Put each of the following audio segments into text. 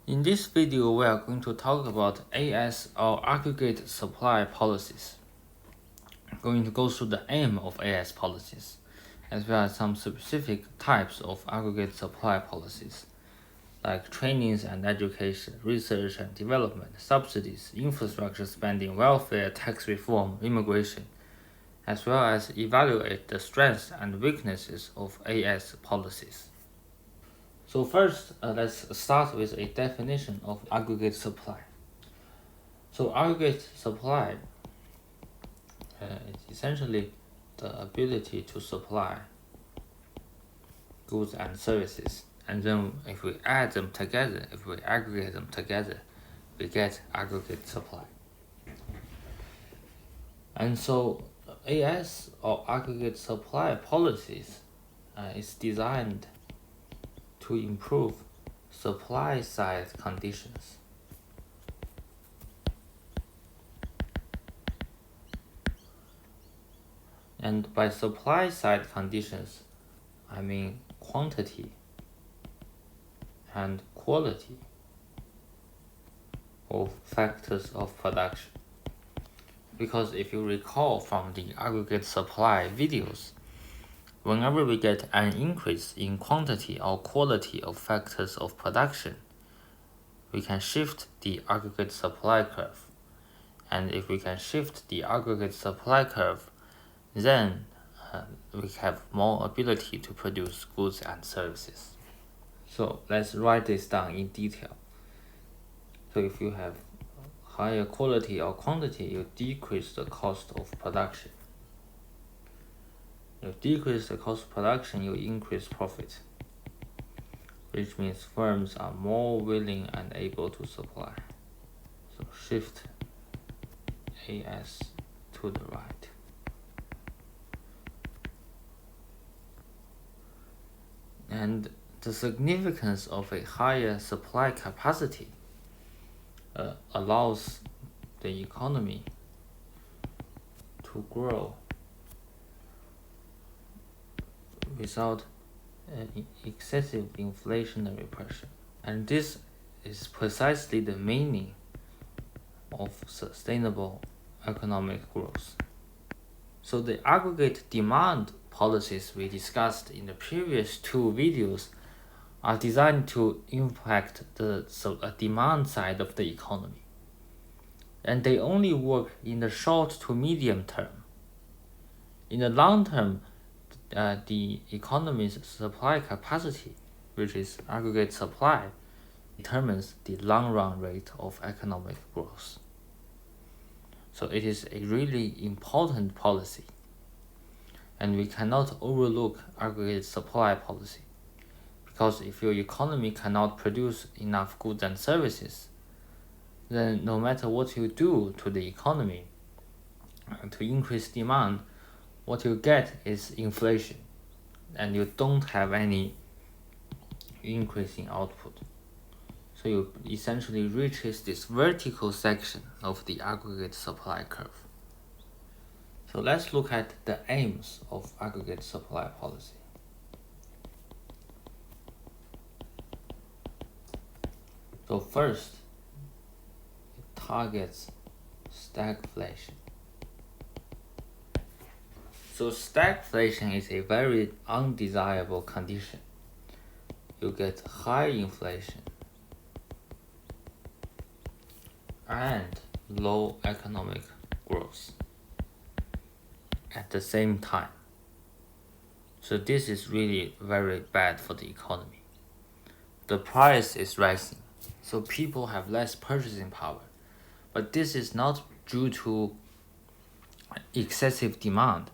In this video, we are going to talk about AS or aggregate supply policies. I'm going to go through the aim of AS policies, as well as some specific types of aggregate supply policies, like trainings and education, research and development, subsidies, infrastructure spending, welfare, tax reform, immigration, as well as evaluate the strengths and weaknesses of AS policies. So first, let's start with a definition of aggregate supply. So aggregate supply is essentially the ability to supply goods and services. And then if we add them together, if we aggregate them together, we get aggregate supply. And so AS or aggregate supply policies is designed to improve supply side conditions. And by supply side conditions, I mean quantity and quality of factors of production. Because if you recall from the aggregate supply videos, whenever we get an increase in quantity or quality of factors of production, we can shift the aggregate supply curve. And if we can shift the aggregate supply curve, then we have more ability to produce goods and services. So let's write this down in detail. So if you have higher quality or quantity, you decrease the cost of production. You decrease the cost of production, you increase profit, which means firms are more willing and able to supply. So shift AS to the right. And the significance of a higher supply capacity allows the economy to grow without excessive inflationary pressure. And this is precisely the meaning of sustainable economic growth. So the aggregate demand policies we discussed in the previous two videos are designed to impact the demand side of the economy. And they only work in the short to medium term. In the long term, the economy's supply capacity, which is aggregate supply, determines the long-run rate of economic growth. So it is a really important policy, and we cannot overlook aggregate supply policy, because if your economy cannot produce enough goods and services, then no matter what you do to the economy to increase demand, what you get is inflation, and you don't have any increase in output. So you essentially reaches this vertical section of the aggregate supply curve. So let's look at the aims of aggregate supply policy. So first, it targets stagflation. So stagflation is a very undesirable condition. You get high inflation and low economic growth at the same time. So this is really very bad for the economy. The price is rising, so people have less purchasing power. But this is not due to excessive demand,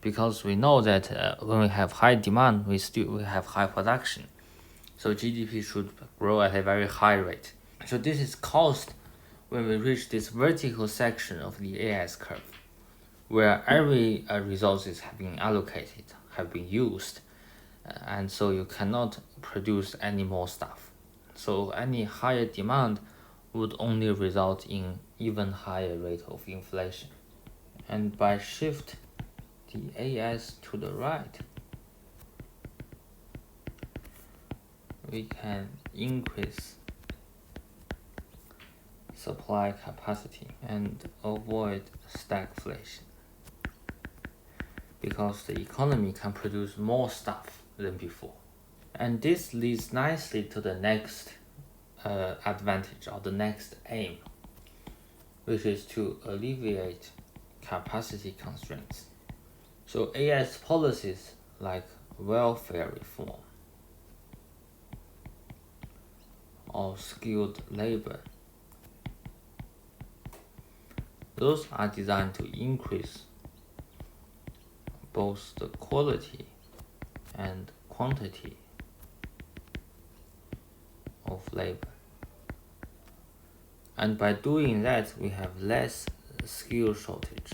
because we know that when we have high demand, we have high production. So GDP should grow at a very high rate. So this is caused when we reach this vertical section of the AS curve, where every resources have been allocated, have been used, and so you cannot produce any more stuff. So any higher demand would only result in even higher rate of inflation. And by shift the AS to the right, we can increase supply capacity and avoid stagflation, because the economy can produce more stuff than before. And this leads nicely to the next advantage, or the next aim, which is to alleviate capacity constraints. So AS policies like welfare reform or skilled labor, those are designed to increase both the quality and quantity of labor. And by doing that, we have less skill shortage.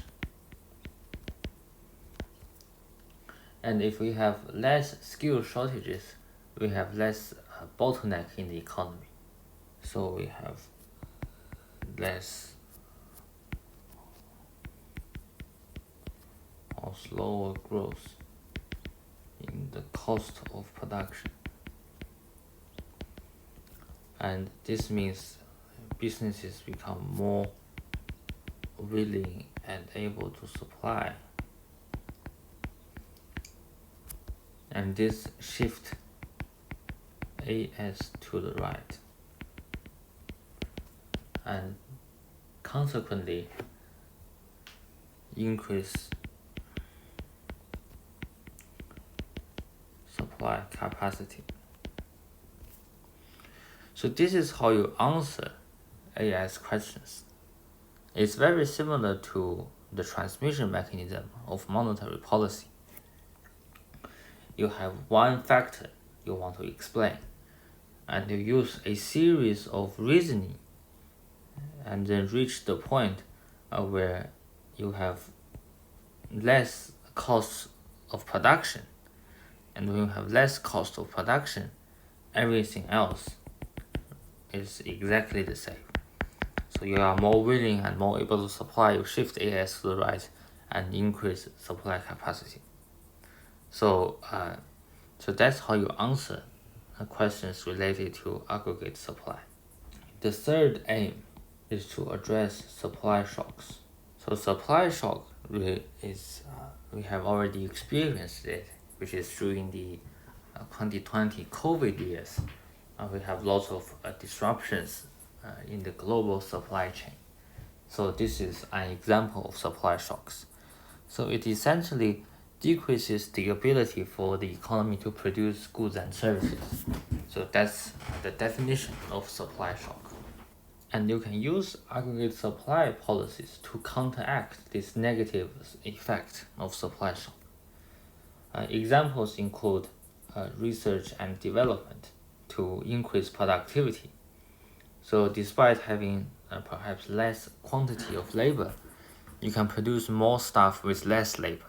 And if we have less skill shortages, we have less bottleneck in the economy. So we have less or slower growth in the cost of production. And this means businesses become more willing and able to supply. And this shift AS to the right, and consequently increase supply capacity. So this is how you answer AS questions. It's very similar to the transmission mechanism of monetary policy. You have one factor you want to explain, and you use a series of reasoning and then reach the point where you have less cost of production. And when you have less cost of production, everything else is exactly the same. So you are more willing and more able to supply. You shift AS to the right and increase supply capacity. So that's how you answer questions related to aggregate supply. The third aim is to address supply shocks. So supply shock is we have already experienced it, which is during the 2020 COVID years. We have lots of disruptions in the global supply chain. So this is an example of supply shocks. So it essentially decreases the ability for the economy to produce goods and services. So that's the definition of supply shock. And you can use aggregate supply policies to counteract this negative effect of supply shock. Examples include research and development to increase productivity. So despite having perhaps less quantity of labor, you can produce more stuff with less labor.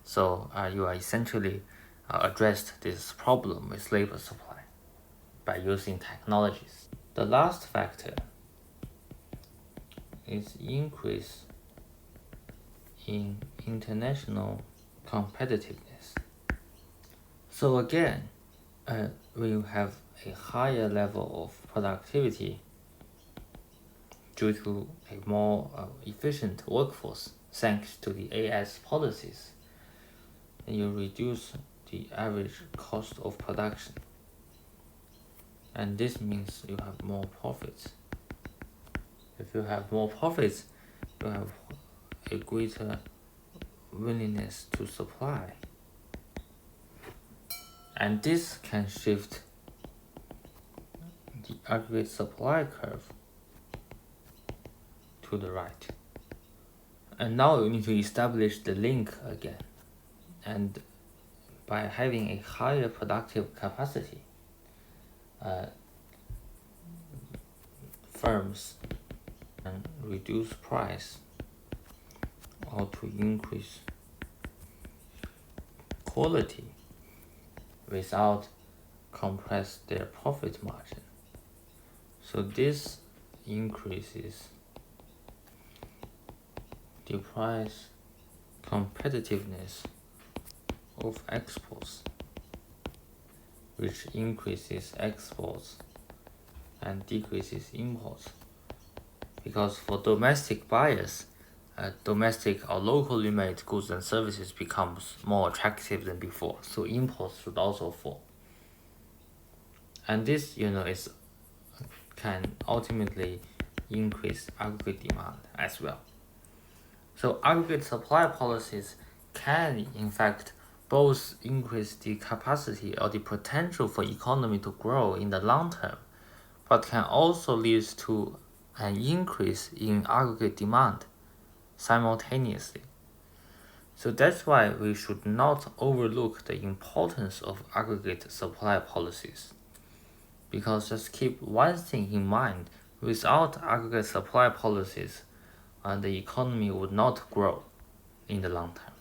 So you are essentially addressed this problem with labor supply by using technologies. The last factor is increase in international competitiveness. So again, when you have a higher level of productivity due to a more efficient workforce thanks to the AS policies, you reduce the average cost of production. And this means you have more profits. If you have more profits, you have a greater willingness to supply. And this can shift the aggregate supply curve to the right. And now you need to establish the link again. And by having a higher productive capacity, firms can reduce price or to increase quality without compress their profit margin. So this increases the price competitiveness of exports, which increases exports and decreases imports, because for domestic buyers, domestic or locally made goods and services becomes more attractive than before, so imports should also fall. And this, can ultimately increase aggregate demand as well. So aggregate supply policies can, in fact, both increase the capacity or the potential for economy to grow in the long term, but can also lead to an increase in aggregate demand simultaneously. So that's why we should not overlook the importance of aggregate supply policies. Because just keep one thing in mind, without aggregate supply policies, the economy would not grow in the long term.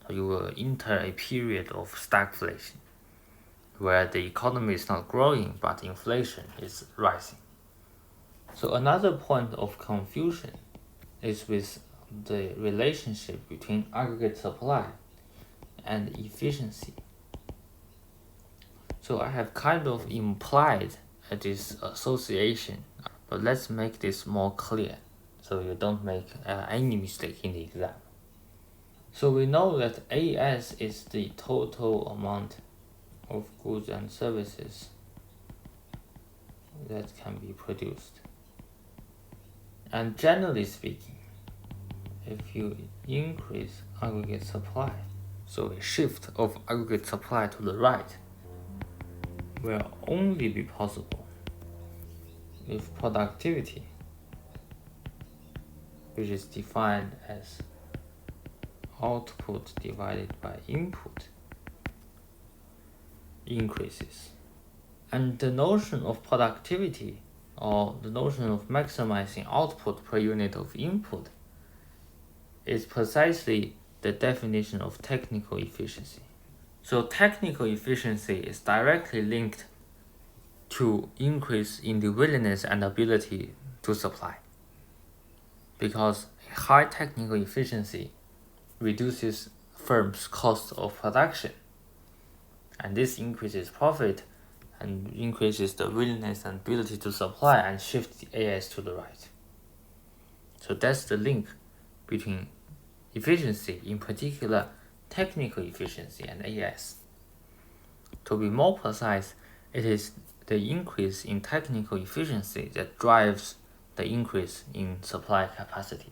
So you will enter a period of stagflation, where the economy is not growing but inflation is rising. So another point of confusion is with the relationship between aggregate supply and efficiency. So I have kind of implied this association, but let's make this more clear so you don't make any mistake in the exam. So we know that AS is the total amount of goods and services that can be produced. And generally speaking, if you increase aggregate supply, so a shift of aggregate supply to the right will only be possible if productivity, which is defined as output divided by input, increases. And the notion of productivity, or the notion of maximizing output per unit of input, is precisely the definition of technical efficiency. So technical efficiency is directly linked to increase in the willingness and ability to supply, because a high technical efficiency reduces firms' cost of production, and this increases profit and increases the willingness and ability to supply and shift the AS to the right. So that's the link between efficiency, in particular technical efficiency, and AS. To be more precise, it is the increase in technical efficiency that drives the increase in supply capacity.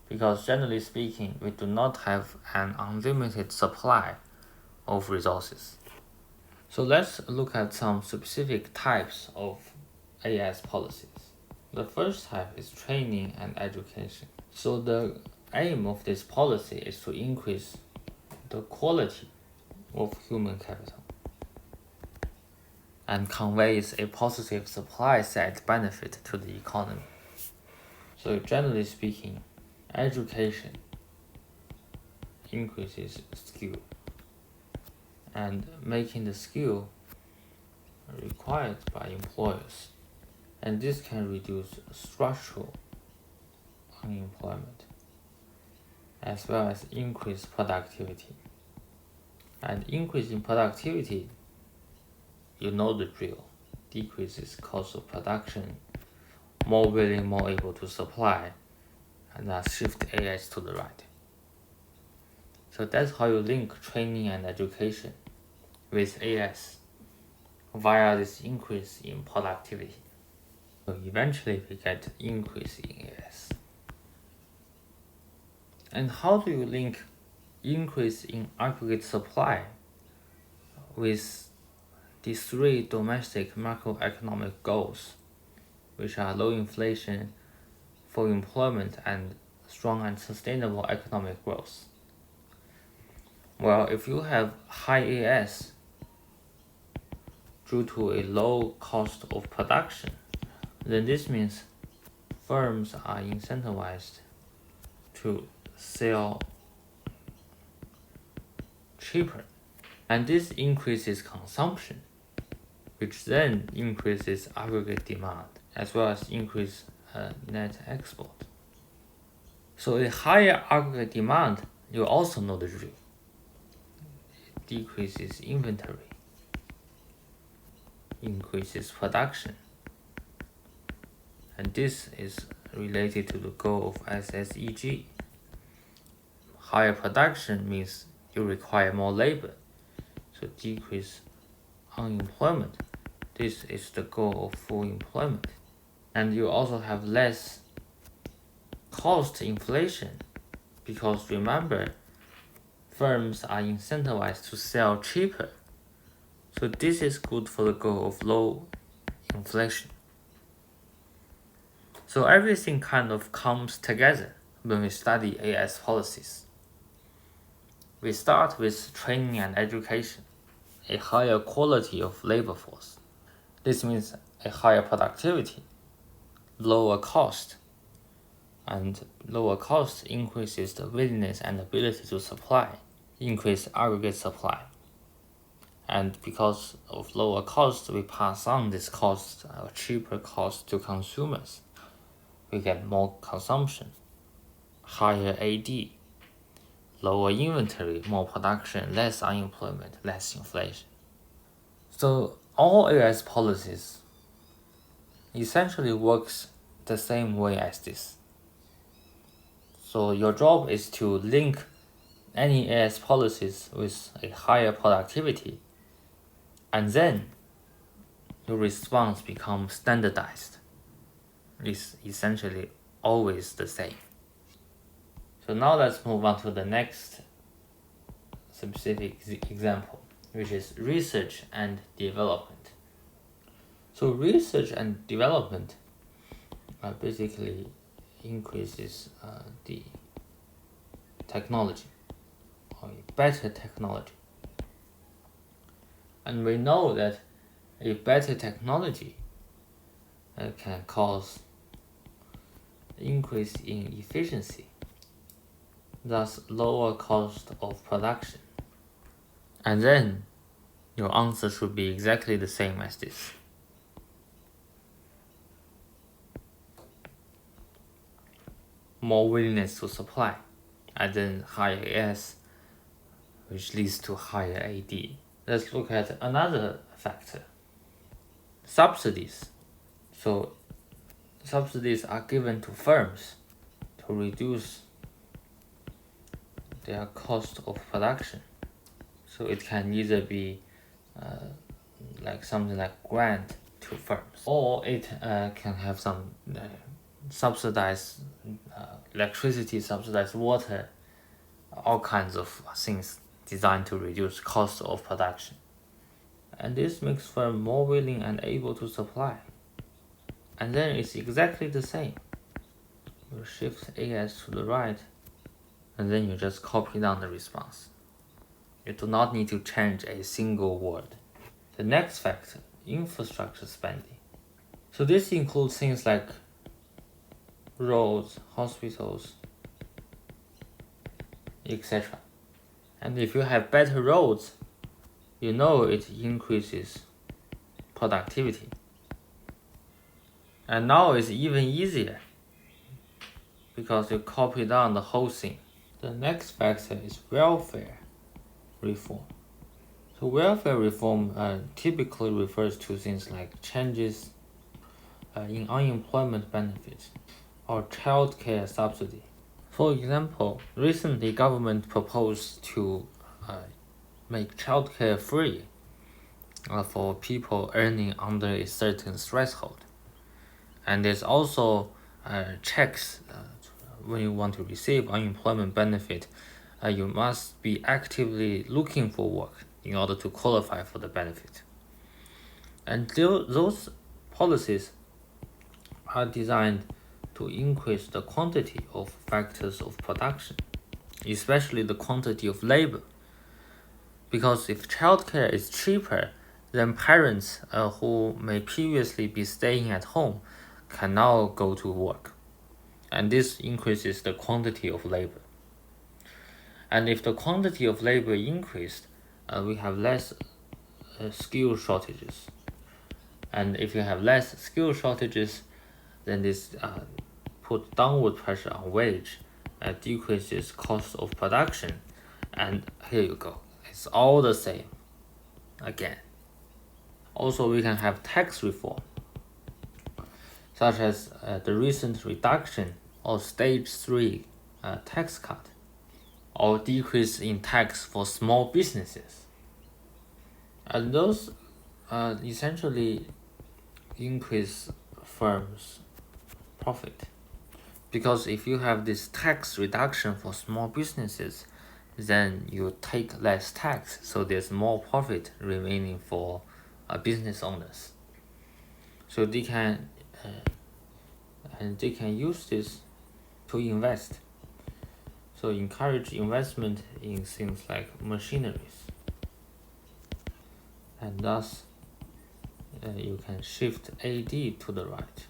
Because generally speaking, we do not have an unlimited supply of resources. So let's look at some specific types of AS policies. The first type is training and education. So the aim of this policy is to increase the quality of human capital and conveys a positive supply side benefit to the economy. So generally speaking, education increases skill and making the skill required by employers, and this can reduce structural unemployment as well as increase productivity. And increase in productivity, you know the drill, decreases cost of production, more willing, more able to supply, and thus shift AS to the right. So that's how you link training and education with AS via this increase in productivity. So eventually we get increase in AS. And how do you link increase in aggregate supply with the three domestic macroeconomic goals, which are low inflation, full employment, and strong and sustainable economic growth? Well, if you have high AS due to a low cost of production, then this means firms are incentivized to sell cheaper, and this increases consumption, which then increases aggregate demand as well as increase net export. So a higher aggregate demand, you also know the drill. It decreases inventory, increases production, and this is related to the goal of SSEG. Higher production means you require more labor, so decrease unemployment. This is the goal of full employment. And you also have less cost inflation, because remember, firms are incentivized to sell cheaper. So this is good for the goal of low inflation. So everything kind of comes together when we study AS policies. We start with training and education, a higher quality of labor force. This means a higher productivity, lower cost, and lower cost increases the willingness and ability to supply, increase aggregate supply. And because of lower cost, we pass on this cost, cheaper cost to consumers. We get more consumption, higher AD, lower inventory, more production, less unemployment, less inflation. So all AS policies essentially works the same way as this. So your job is to link any AS policies with a higher productivity, and then your response becomes standardized. It's essentially always the same. So now let's move on to the next specific example, which is research and development. So research and development basically increases the technology, or better technology. And we know that a better technology can cause increase in efficiency, thus lower cost of production. And then your answer should be exactly the same as this. More willingness to supply, and then higher AS, which leads to higher AD. Let's look at another factor, subsidies. So subsidies are given to firms to reduce their cost of production. So it can either be like something like grant to firms, or it can have some subsidized electricity, subsidized water, all kinds of things designed to reduce cost of production. And this makes firm more willing and able to supply. And then it's exactly the same. You shift AS to the right, and then you just copy down the response. You do not need to change a single word. The next factor, infrastructure spending. So this includes things like roads, hospitals, etc. And if you have better roads, you know it increases productivity. And now it's even easier because you copy down the whole thing. The next factor is welfare reform. So welfare reform typically refers to things like changes in unemployment benefits or childcare subsidy. For example, recently government proposed to make childcare free for people earning under a certain threshold. And there's also checks when you want to receive unemployment benefit. You must be actively looking for work in order to qualify for the benefit. And those policies are designed to increase the quantity of factors of production, especially the quantity of labor. Because if childcare is cheaper, then parents who may previously be staying at home can now go to work. And this increases the quantity of labor. And if the quantity of labor increased, we have less skill shortages. And if you have less skill shortages, then this put downward pressure on wage, decreases cost of production, and here you go. It's all the same again. Also, we can have tax reform. such as the recent reduction of Stage 3 tax cut, or decrease in tax for small businesses. And those essentially increase firms' profit. Because if you have this tax reduction for small businesses, then you take less tax, so there's more profit remaining for business owners. So they can use this to invest. So encourage investment in things like machineries, and thus you can shift AD to the right,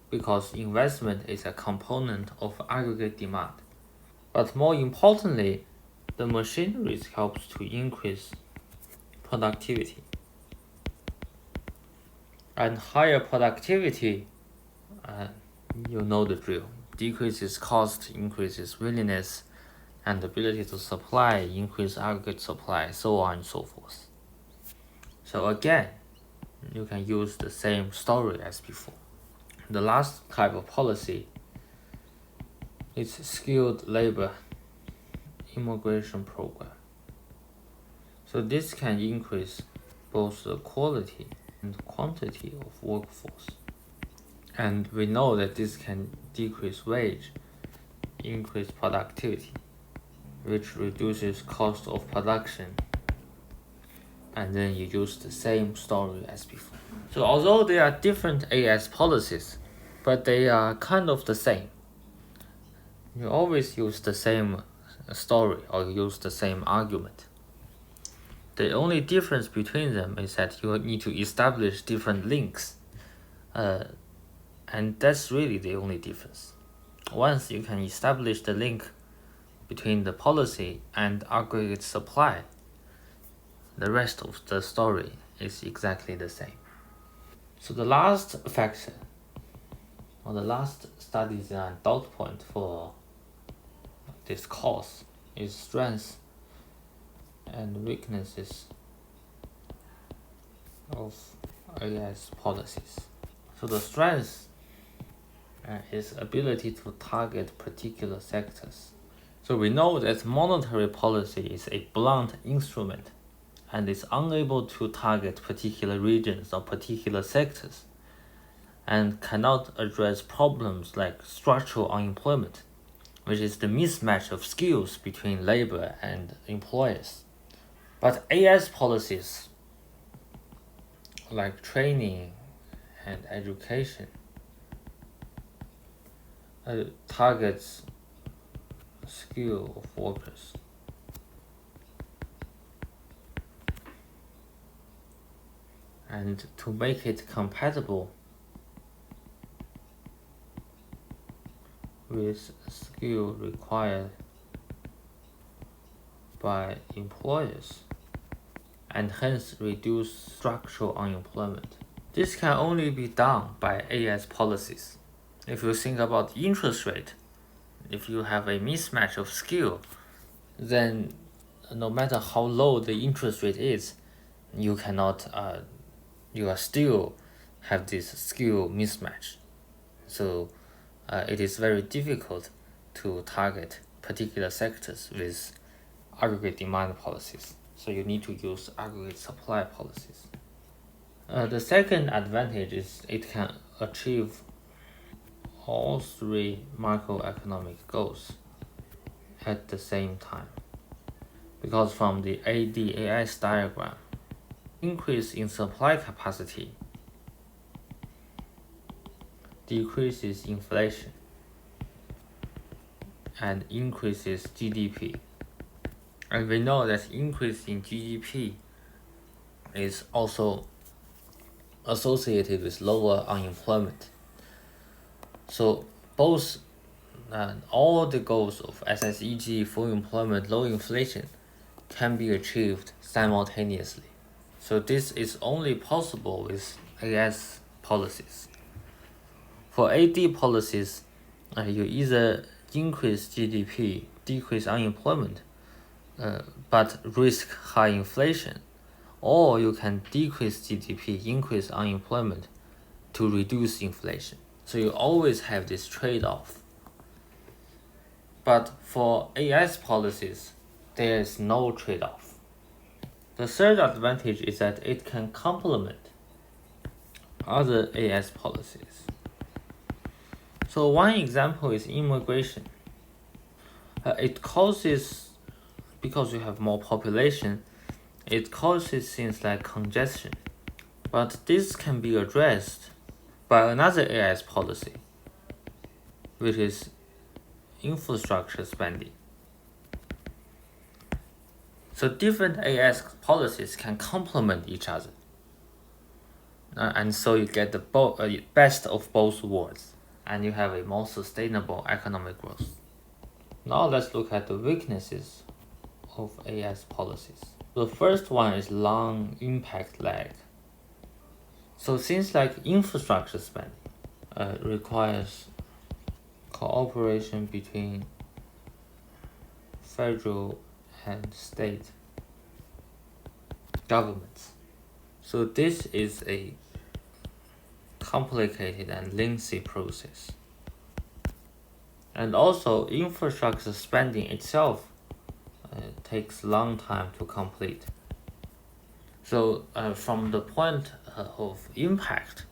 because investment is a component of aggregate demand. But more importantly, the machineries helps to increase productivity. And higher productivity, you know the drill. Decreases cost, increases willingness and ability to supply, increase aggregate supply, so on and so forth. So again, you can use the same story as before. The last type of policy is skilled labor immigration program. So this can increase both the quality and quantity of workforce. And we know that this can decrease wage, increase productivity, which reduces cost of production. And then you use the same story as before. So although there are different AS policies, but they are kind of the same. You always use the same story or use the same argument. The only difference between them is that you need to establish different links. And that's really the only difference. Once you can establish the link between the policy and aggregate supply, the rest of the story is exactly the same. So the last factor, or the last studies and dot point for this course, is strengths and weaknesses of AS policies. So the strength is ability to target particular sectors. So we know that monetary policy is a blunt instrument and is unable to target particular regions or particular sectors, and cannot address problems like structural unemployment, which is the mismatch of skills between labor and employers. But AS policies like training and education targets skill of workers. And to make it compatible with skill required by employers, and hence reduce structural unemployment. This can only be done by AS policies. If you think about interest rate, if you have a mismatch of skill, then no matter how low the interest rate is, you cannot you are still have this skill mismatch. So it is very difficult to target particular sectors with aggregate demand policies. So you need to use aggregate supply policies. The second advantage is it can achieve all three macroeconomic goals at the same time. Because from the ADAS diagram, increase in supply capacity decreases inflation and increases GDP. And we know that increase in GDP is also associated with lower unemployment. So both all the goals of SSEG, full employment, low inflation, can be achieved simultaneously. So this is only possible with AS policies. For AD policies, you either increase GDP, decrease unemployment, but risk high inflation, or you can decrease GDP, increase unemployment to reduce inflation. So you always have this trade-off. But for AS policies, there is no trade-off. The third advantage is that it can complement other AS policies. So one example is immigration. It causes, because you have more population, it causes things like congestion. But this can be addressed by another AS policy, which is infrastructure spending. So different AS policies can complement each other. And so you get the best of both worlds, and you have a more sustainable economic growth. Now let's look at the weaknesses of AS policies. The first one is long impact lag. So things like infrastructure spending requires cooperation between federal and state governments. So this is a complicated and lengthy process. And also infrastructure spending itself takes long time to complete. So from the point of impact,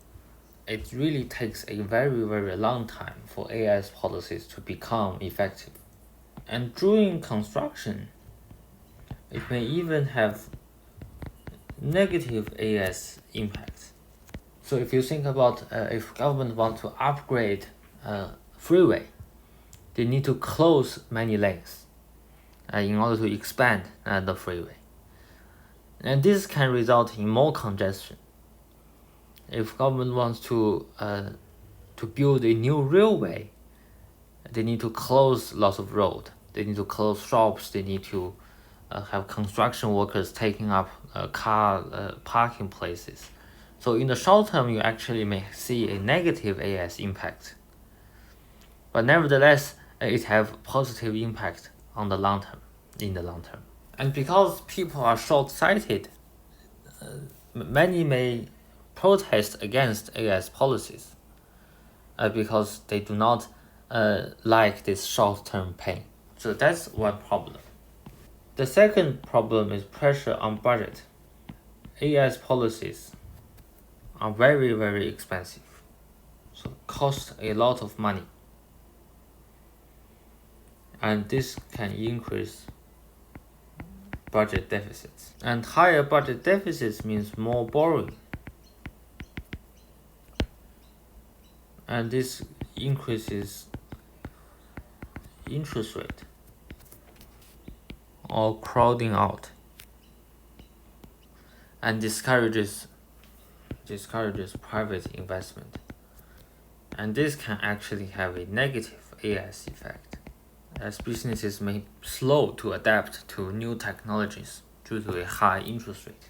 it really takes a very, very long time for AS policies to become effective. And during construction, it may even have negative AS impacts. So if you think about if government wants to upgrade freeway, they need to close many lanes in order to expand the freeway. And this can result in more congestion. If government wants to build a new railway, they need to close lots of road. They need to close shops. They need to have construction workers taking up car parking places. So in the short term, you actually may see a negative AS impact. But nevertheless, it have positive impact on the long term, in the long term. And because people are short-sighted, many may protest against AS policies because they do not like this short-term pain. So that's one problem. The second problem is pressure on budget. AS policies are very, very expensive, so cost a lot of money. And this can increase budget deficits. And higher budget deficits means more borrowing. And this increases interest rate or crowding out and discourages private investment. And this can actually have a negative AS effect, as businesses may slow to adapt to new technologies due to a high interest rate.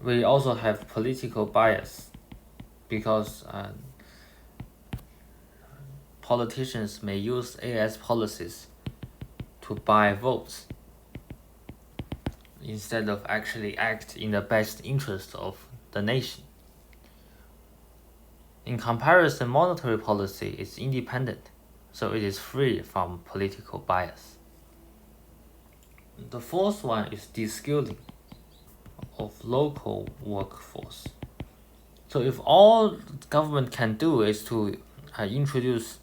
We also have political bias because politicians may use AS policies to buy votes instead of actually act in the best interest of the nation. In comparison, monetary policy is independent, so it is free from political bias. The fourth one is de-skilling of local workforce. So if all government can do is to introduce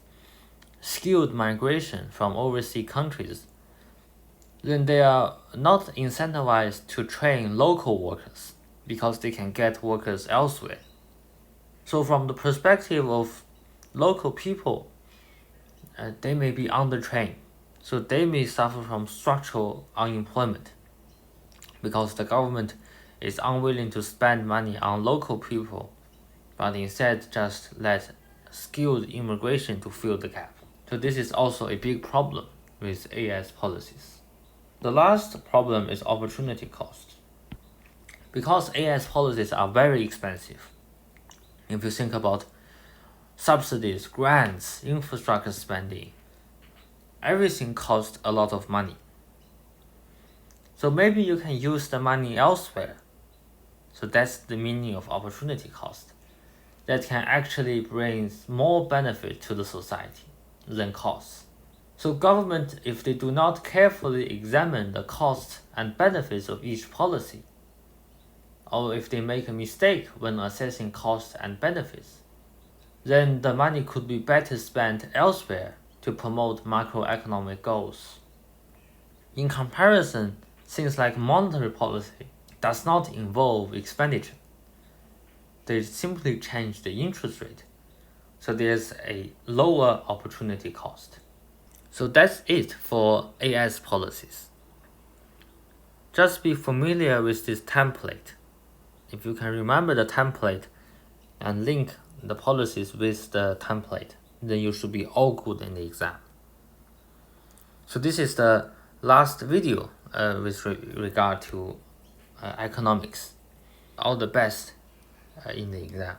skilled migration from overseas countries, then they are not incentivized to train local workers because they can get workers elsewhere. So from the perspective of local people, they may be undertrained, so they may suffer from structural unemployment because the government is unwilling to spend money on local people, but instead just let skilled immigration to fill the gap. So this is also a big problem with AS policies. The last problem is opportunity cost. Because AS policies are very expensive, if you think about subsidies, grants, infrastructure spending, everything costs a lot of money. So maybe you can use the money elsewhere. So that's the meaning of opportunity cost. that can actually bring more benefit to the society than costs. So government, if they do not carefully examine the costs and benefits of each policy, or if they make a mistake when assessing costs and benefits, then the money could be better spent elsewhere to promote macroeconomic goals. In comparison, things like monetary policy does not involve expenditure. They simply change the interest rate, so there's a lower opportunity cost. So that's it for AS policies. Just be familiar with this template. If you can remember the template and link the policies with the template, then you should be all good in the exam. So this is the last video with regard to economics. All the best in the exam.